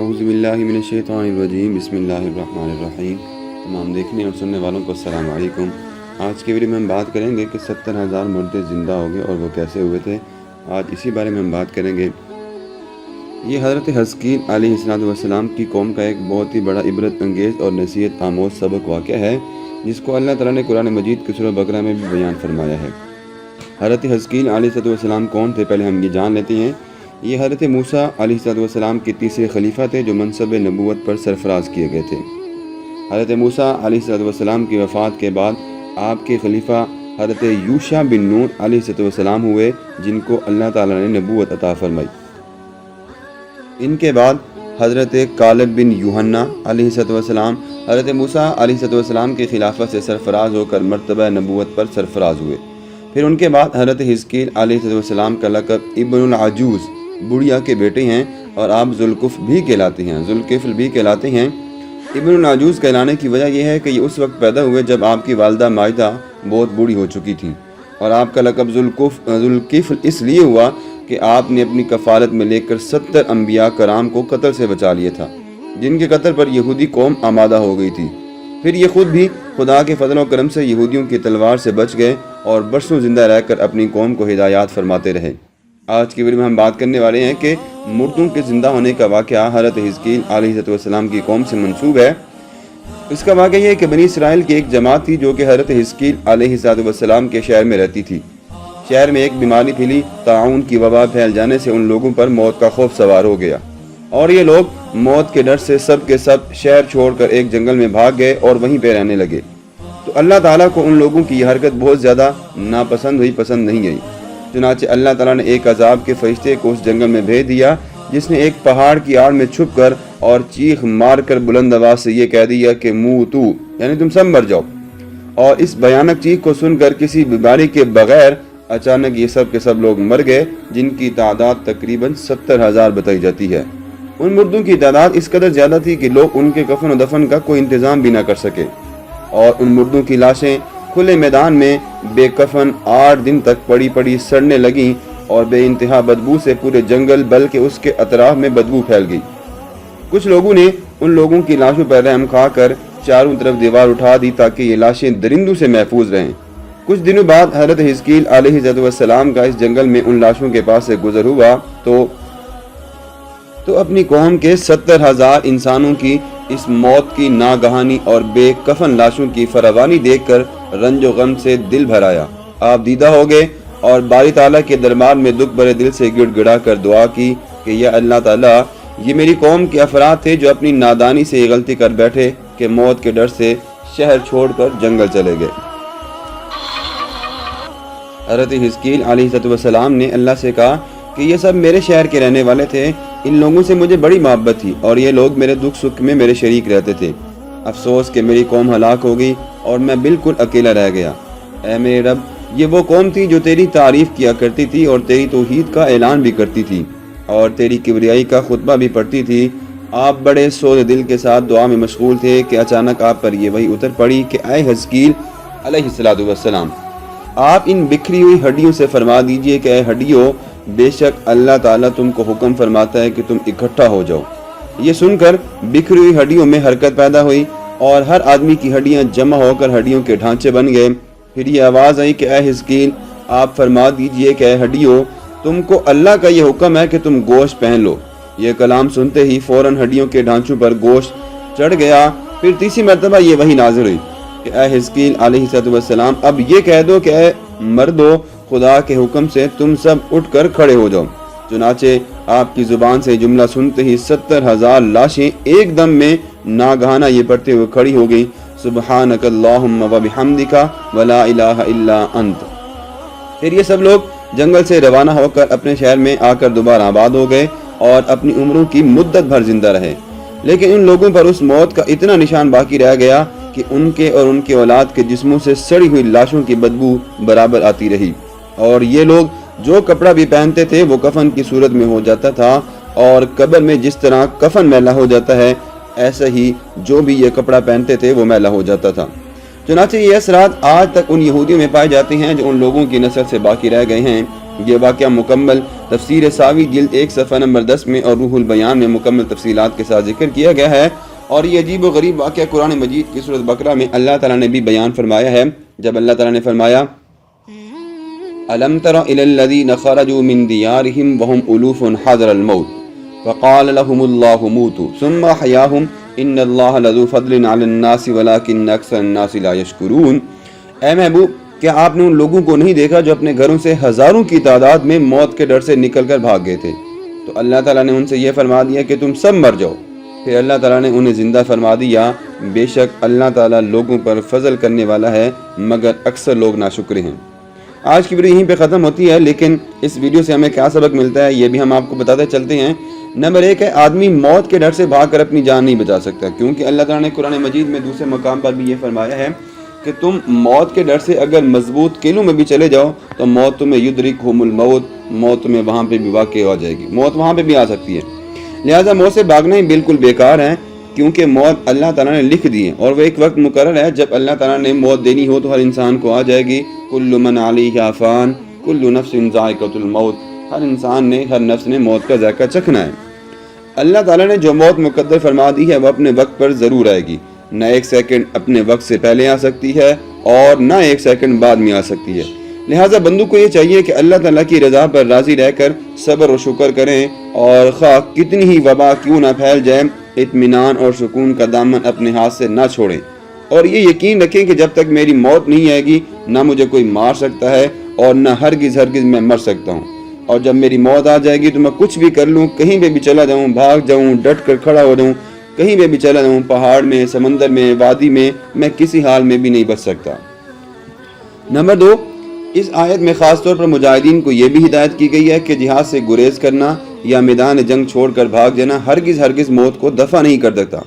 اعوذ باللہ من الشیطان الرجیم بسم اللہ الرحمن الرحیم۔ تمام دیکھنے اور سننے والوں کو السلام علیکم۔ آج کے ویڈیو میں ہم بات کریں گے کہ 70,000 مردے زندہ ہو گئے اور وہ کیسے ہوئے تھے۔ آج اسی بارے میں ہم بات کریں گے۔ یہ حضرت حزقیل علیہ السلام کی قوم کا ایک بہت ہی بڑا عبرت انگیز اور نصیحت آموز سبق واقعہ ہے، جس کو اللہ تعالیٰ نے قرآن مجید کی سورہ بقرہ میں بھی بیان فرمایا ہے۔ حضرت حزقیل علیہ السلام کون تھے، پہلے ہم یہ جان لیتے ہیں۔ یہ حضرت موسیٰ علیہ السلام کے تیسرے خلیفہ تھے جو منصب نبوت پر سرفراز کیے گئے تھے۔ حضرت موسیٰ علیہ السلام کی وفات کے بعد آپ کے خلیفہ حضرت یوشع بن نون علیہ السلام ہوئے، جن کو اللہ تعالیٰ نے نبوت عطا فرمائی۔ ان کے بعد حضرت کالب بن یوحنا علیہ السلام حضرت موسیٰ علیہ السلام کے خلافت سے سرفراز ہو کر مرتبہ نبوت پر سرفراز ہوئے۔ پھر ان کے بعد حضرت حزقیل علیہ السلام کا لقب ابن العجوز، بڑھیا کے بیٹے ہیں، اور آپ ذوالکفل بھی کہلاتے ہیں۔ ابن العجوز کہلانے کی وجہ یہ ہے کہ یہ اس وقت پیدا ہوئے جب آپ کی والدہ ماجدہ بہت بوڑھی ہو چکی تھیں، اور آپ کا لقب ذوالکفل اس لیے ہوا کہ آپ نے اپنی کفالت میں لے کر 70 انبیاء کرام کو قتل سے بچا لیا تھا، جن کے قتل پر یہودی قوم آمادہ ہو گئی تھی۔ پھر یہ خود بھی خدا کے فضل و کرم سے یہودیوں کی تلوار سے بچ گئے اور برسوں زندہ رہ کر اپنی قوم کو ہدایات فرماتے رہے۔ آج کی ویڈیو میں ہم بات کرنے والے ہیں کہ مردوں کے زندہ ہونے کا واقعہ حضرت حزقیل علیہ السلام کی قوم سے منسوب ہے۔ اس کا واقعہ یہ ہے کہ بنی اسرائیل کی ایک جماعت تھی جو کہ حضرت حزقیل علیہ السلام کے شہر میں رہتی تھی۔ شہر میں ایک بیماری پھیلی، طاعون کی وبا پھیل جانے سے ان لوگوں پر موت کا خوف سوار ہو گیا، اور یہ لوگ موت کے ڈر سے سب کے سب شہر چھوڑ کر ایک جنگل میں بھاگ گئے اور وہیں پہ رہنے لگے۔ تو اللہ تعالیٰ کو ان لوگوں کی یہ حرکت بہت زیادہ پسند نہیں آئی۔ چنانچہ اللہ تعالیٰ نے ایک عذاب کے فرشتے کو اس جنگل میں بھیج دیا، جس نے ایک پہاڑ کی آڑ میں چھپ کر اور چیخ مار کر بلند آواز سے یہ کہہ دیا کہ موتو، یعنی تم سب مر جاؤ۔ اور اس بھیانک چیخ کو سن کر کسی بیماری کے بغیر اچانک یہ سب کے سب لوگ مر گئے، جن کی تعداد تقریباً 70,000 بتائی جاتی ہے۔ ان مردوں کی تعداد اس قدر زیادہ تھی کہ لوگ ان کے کفن و دفن کا کوئی انتظام بھی نہ کر سکے، اور ان مردوں کی لاشیں کھلے میدان میں بے کفن 8 دن تک پڑی سڑنے لگیں، اور بے انتہا بدبو سے پورے جنگل بلکہ اس کے اطراف میں بدبو پھیل گئی۔ کچھ لوگوں نے ان لوگوں کی لاشوں پر رحم کھا کر چاروں طرف دیوار اٹھا دی تاکہ یہ لاشیں درندوں سے محفوظ رہیں۔ کچھ دنوں بعد حضرت حزقیل علیہ السلام کا اس جنگل میں ان لاشوں کے پاس سے گزر ہوا تو اپنی قوم کے 70,000 انسانوں کی اس موت کی ناگہانی اور بے کفن لاشوں کی فراوانی دیکھ کر رنج و غم سے دل بھر آیا۔ آپ دیدہ ہو گئے اور باری تعالیٰ کے دربار میں دکھ بھرے دل سے گڑ گڑا کر دعا کی کہ یا اللہ تعالیٰ، یہ میری قوم کے افراد تھے جو اپنی نادانی سے یہ غلطی کر بیٹھے کہ موت کے ڈر سے شہر چھوڑ کر جنگل چلے گئے۔ حضرت حزقیل علیہ السلام نے اللہ سے کہا کہ یہ سب میرے شہر کے رہنے والے تھے، ان لوگوں سے مجھے بڑی محبت تھی اور یہ لوگ میرے دکھ سکھ میں میرے شریک رہتے تھے۔ افسوس کہ میری قوم ہلاک ہو گئی اور میں بالکل اکیلا رہ گیا۔ اے میرے رب، یہ وہ قوم تھی جو تیری تعریف کیا کرتی تھی اور تیری توحید کا اعلان بھی کرتی تھی اور تیری کبریائی کا خطبہ بھی پڑھتی تھی۔ آپ بڑے سوز دل کے ساتھ دعا میں مشغول تھے کہ اچانک آپ پر یہ وحی اتر پڑی کہ اے حزقیل علیہ السلام، آپ ان بکھری ہوئی ہڈیوں سے فرما دیجئے کہ اے ہڈیوں، بے شک اللہ تعالیٰ تم کو حکم فرماتا ہے کہ تم اکٹھا ہو جاؤ۔ یہ سن کر بکھری ہوئی ہڈیوں میں حرکت پیدا ہوئی اور ہر آدمی کی ہڈیاں جمع ہو کر ہڈیوں کے ڈھانچے بن گئے۔ پھر یہ آواز آئی کہ اے حزقیل، آپ فرما دیجئے کہ اے ہڈیوں، تم کو اللہ کا یہ حکم ہے کہ تم گوشت پہن لو۔ یہ کلام سنتے ہی فوراً ہڈیوں کے ڈھانچوں پر گوشت چڑھ گیا۔ پھر تیسری مرتبہ یہ وحی نازل ہوئی کہ اے حزقیل علیہ السلام، اب یہ کہہ دو کہ اے مردو، خدا کے حکم سے تم سب اٹھ کر کھڑے ہو جاؤ۔ چنانچہ آپ کی زبان سے جملہ سنتے ہی 70,000 لاشیں ایک دم میں ناگہانہ یہ پڑھتے ہوئے کھڑی ہو گئی، سبحانک اللہم و بحمدک ولا الہ الا انت۔ پھر یہ سب لوگ جنگل سے روانہ ہو کر اپنے شہر میں آ کر دوبارہ آباد ہو گئے اور اپنی عمروں کی مدت بھر زندہ رہے، لیکن ان لوگوں پر اس موت کا اتنا نشان باقی رہ گیا کہ ان کے اور ان کے اولاد کے جسموں سے سڑی ہوئی لاشوں کی بدبو برابر آتی رہی، اور یہ لوگ جو کپڑا بھی پہنتے تھے وہ کفن کی صورت میں ہو جاتا تھا، اور قبر میں جس طرح کفن میلا ہو جاتا ہے ایسا ہی جو بھی یہ کپڑا پہنتے تھے وہ میلا ہو جاتا تھا۔ چنانچہ یہ اثرات آج تک ان یہودیوں میں پائے جاتے ہیں جو ان لوگوں کی نسل سے باقی رہ گئے ہیں یہ واقعہ مکمل تفسیر ساوی جلد 1 صفحہ نمبر 10 میں اور روح البیان میں مکمل تفصیلات کے ساتھ ذکر کیا گیا ہے، اور یہ عجیب و غریب واقعہ قرآن مجید کی سورۃ بقرہ میں اللہ تعالیٰ نے بھی بیان فرمایا ہے، جب اللہ تعالیٰ نے فرمایا أَلَمْ تَرَ إِلَى الَّذِينَ خَرَجُوا مِن دِيَارِهِمْ وَهُمْ أُلُوفٌ حَذَرَ الْمَوْتِ فَقَالَ لَهُمُ اللَّهُ مُوتُوا ثُمَّ أَحْيَاهُمْ إِنَّ اللَّهَ لَذُو فَضْلٍ عَلَى النَّاسِ وَلَكِنَّ أَكْثَرَ النَّاسِ لَا يَشْكُرُونَ۔ اے محبوب، کیا آپ نے ان لوگوں کو نہیں دیکھا جو اپنے گھروں سے ہزاروں کی تعداد میں موت کے ڈر سے نکل کر بھاگ گئے تھے؟ تو اللہ تعالیٰ نے ان سے یہ فرما دیا کہ تم سب مر جاؤ۔ پھر اللہ تعالیٰ نے انہیں زندہ فرما دیا۔ بے شک اللہ تعالیٰ لوگوں پر فضل کرنے والا ہے، مگر اکثر لوگ ناشکر ہیں۔ آج کی ویڈیو یہیں پہ ختم ہوتی ہے، لیکن اس ویڈیو سے ہمیں کیا سبق ملتا ہے یہ بھی ہم آپ کو بتاتے چلتے ہیں۔ نمبر 1 ہے، آدمی موت کے ڈر سے بھاگ کر اپنی جان نہیں بچا سکتا، کیونکہ اللہ تعالیٰ نے قرآن مجید میں دوسرے مقام پر بھی یہ فرمایا ہے کہ تم موت کے ڈر سے اگر مضبوط قلعوں میں بھی چلے جاؤ تو موت تمہیں یدرکہم الموت، موت تمہیں وہاں پہ بھی واقع ہو جائے گی، موت وہاں پہ بھی آ سکتی ہے۔ لہٰذا موت سے بھاگنا ہی بالکل بیکار ہے، کیونکہ موت اللہ تعالیٰ نے لکھ دی ہے اور وہ ایک وقت مقرر ہے جب اللہ تعالیٰ نے موت دینی ہو تو ہر انسان کو آ جائے گی۔ کل من علیہا فان کل نفس ذائقۃ الموت، ہر انسان نے، ہر نفس نے موت کا ذائقہ چکھنا ہے۔ اللہ تعالیٰ نے جو موت مقدر فرما دی ہے وہ اپنے وقت پر ضرور آئے گی، نہ ایک سیکنڈ اپنے وقت سے پہلے آ سکتی ہے اور نہ ایک سیکنڈ بعد میں آ سکتی ہے۔ لہٰذا بندوں کو یہ چاہیے کہ اللہ تعالیٰ کی رضا پر راضی رہ کر صبر و شکر کریں، اور خواہ کتنی ہی وبا کیوں نہ پھیل جائے، اطمینان اور سکون کا دامن اپنے ہاتھ سے نہ چھوڑیں، اور یہ یقین رکھیں کہ جب تک میری موت نہیں آئے گی نہ مجھے کوئی مار سکتا ہے اور نہ ہرگز میں مر سکتا ہوں، اور جب میری موت آ جائے گی تو میں کچھ بھی کر لوں، کہیں پہ بھی چلا جاؤں، بھاگ جاؤں، ڈٹ کر کھڑا ہو جاؤں، کہیں پہ بھی چلا جاؤں، پہاڑ میں، سمندر میں، وادی میں کسی حال میں بھی نہیں بچ سکتا۔ نمبر 2، اس آیت میں خاص طور پر مجاہدین کو یہ بھی ہدایت کی گئی ہے کہ جہاد سے گریز کرنا یا میدان جنگ چھوڑ کر بھاگ جانا ہرگز موت کو دفع نہیں کر دیتا۔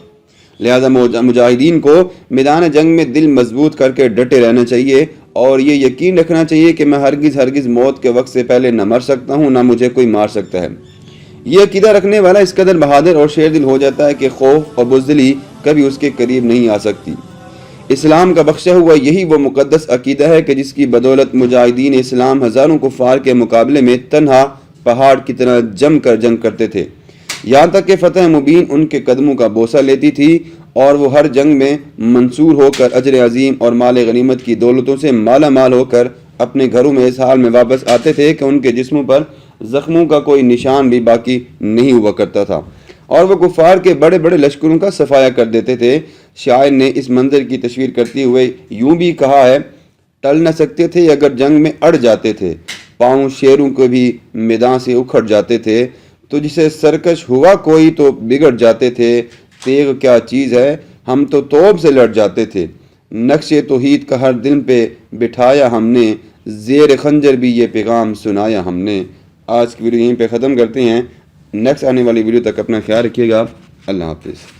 لہذا مجاہدین کو میدان جنگ میں دل مضبوط کر کے ڈٹے رہنا چاہیے، اور یہ یقین رکھنا چاہیے کہ میں ہرگز موت کے وقت سے پہلے نہ مر سکتا ہوں، نہ مجھے کوئی مار سکتا ہے۔ یہ عقیدہ رکھنے والا اس قدر بہادر اور شیر دل ہو جاتا ہے کہ خوف اور بزدلی کبھی اس کے قریب نہیں آ سکتی۔ اسلام کا بخشا ہوا یہی وہ مقدس عقیدہ ہے کہ جس کی بدولت مجاہدین اسلام ہزاروں کفار کے مقابلے میں تنہا پہاڑ کی طرح جم کر جنگ کرتے تھے، یہاں تک کہ فتح مبین ان کے قدموں کا بوسہ لیتی تھی، اور وہ ہر جنگ میں منصور ہو کر اجر عظیم اور مال غنیمت کی دولتوں سے مالا مال ہو کر اپنے گھروں میں اس حال میں واپس آتے تھے کہ ان کے جسموں پر زخموں کا کوئی نشان بھی باقی نہیں ہوا کرتا تھا، اور وہ کفار کے بڑے بڑے لشکروں کا صفایا کر دیتے تھے۔ شاعر نے اس منظر کی تصویر کرتے ہوئے یوں بھی کہا ہے، ٹل نہ سکتے تھے اگر جنگ میں اڑ جاتے تھے، پاؤں شیروں کو بھی میدان سے اکھڑ جاتے تھے، تو جسے سرکش ہوا کوئی تو بگڑ جاتے تھے، تیغ کیا چیز ہے ہم تو توپ سے لڑ جاتے تھے، نقش توحید کا ہر دل پہ بٹھایا ہم نے، زیر خنجر بھی یہ پیغام سنایا ہم نے۔ آج کی ویڈیو یہیں پہ ختم کرتے ہیں، نیکسٹ آنے والی ویڈیو تک اپنا خیال رکھیے گا، اللہ حافظ۔